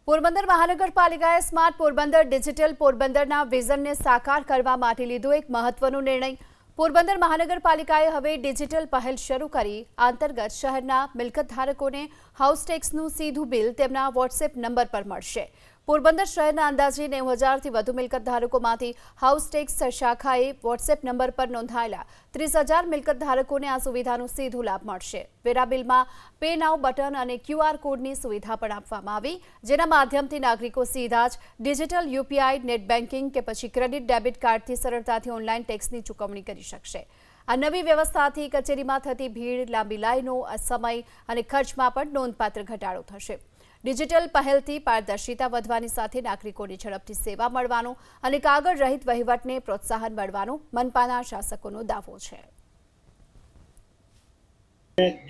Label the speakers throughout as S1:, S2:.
S1: પોરબંદર મહાનગરપાલિકાએ smart Porbandar digital પોરબંદરના વિઝનને સાકાર કરવા માટે લીધો એક મહત્વનો નિર્ણય। પોરબંદર મહાનગરપાલિકાએ હવે ડિજિટલ પહેલ શરૂ કરી અંતર્ગત શહેરના મિલકત ધારકોને હાઉસ ટેક્સનું સીધું બિલ તેમના વોટ્સએપ નંબર પર મળશે। પોરબંદર શહેરના અંદાજે 90,000થી વધુ મિલકત ધારકોમાંથી હાઉસ ટેક્સ શાખાએ વોટ્સએપ નંબર પર નોંધાયેલા 30,000 મિલકત ધારકોને આ સુવિધાનો સીધો લાભ મળશે। વેરા બિલમાં પે નાઉ બટન અને QR કોડની સુવિધા પણ આપવામાં આવી, જેના માધ્યમથી નાગરિકો સીધા જ ડિજિટલ યુપીઆઈ, નેટ બેન્કિંગ કે પછી ક્રેડિટ ડેબિટ કાર્ડથી સરળતાથી ઓનલાઈન ટેક્સની ચૂકવણી કરી શકશે। આ નવી વ્યવસ્થાથી કચેરીમાં થતી ભીડ, લાંબી લાઈનો, સમય અને ખર્ચમાં પણ નોંધપાત્ર ઘટાડો થશે। ડિજિટલ પહેલથી પારદર્શિતા વધવાની સાથે નાગરિકોને ઝડપથી સેવા મળવાનો અને કાગળ રહિત વહીવટને પ્રોત્સાહન મળવાનો મનપાના શાસકોનો દાવો છે।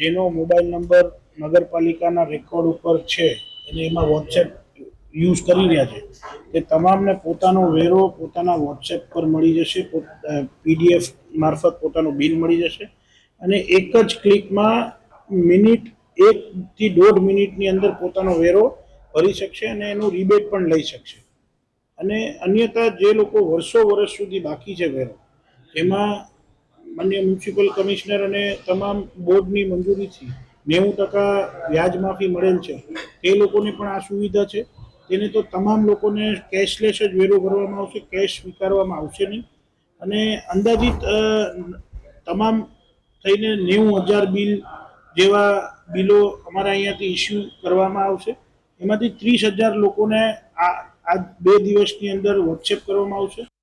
S2: જેનો મોબાઈલ નંબર નગરપાલિકાના રેકોર્ડ ઉપર છે અને એમાં વોટ્સએપ યુઝ કરી રહ્યા છે તે તમામને પોતાનો વેરો પોતાના વોટ્સએપ પર મળી જશે, PDF મારફત પોતાનું બિલ મળી જશે અને એક જ ક્લિકમાં મિનિટ 1 થી 1.5 મિનિટની અંદર પોતાનો વેરો ભરી શકશે અને એનું રિબેટ પણ લઈ શકશે। અને અન્યથા જે લોકો વર્ષો સુધી બાકી છે વેરો, એમાં માન્ય મ્યુનિસિપલ કમિશનર અને તમામ બોર્ડની મંજૂરીથી 90% વ્યાજ માફી મળેલ છે, તે લોકોને પણ આ સુવિધા છે। તેને તો તમામ લોકોને કેશલેસ જ વેરો ભરવામાં આવશે, કેશ સ્વીકારવામાં આવશે નહીં અને અંદાજિત તમામ થઈને 90,000 બિલ જેવા બિલો અમારા અહીંયાથી ઇસ્યુ કરવામાં આવશે। એમાંથી 30,000 લોકોને આ 2 દિવસની અંદર વોટ્સએપ કરવામાં આવશે।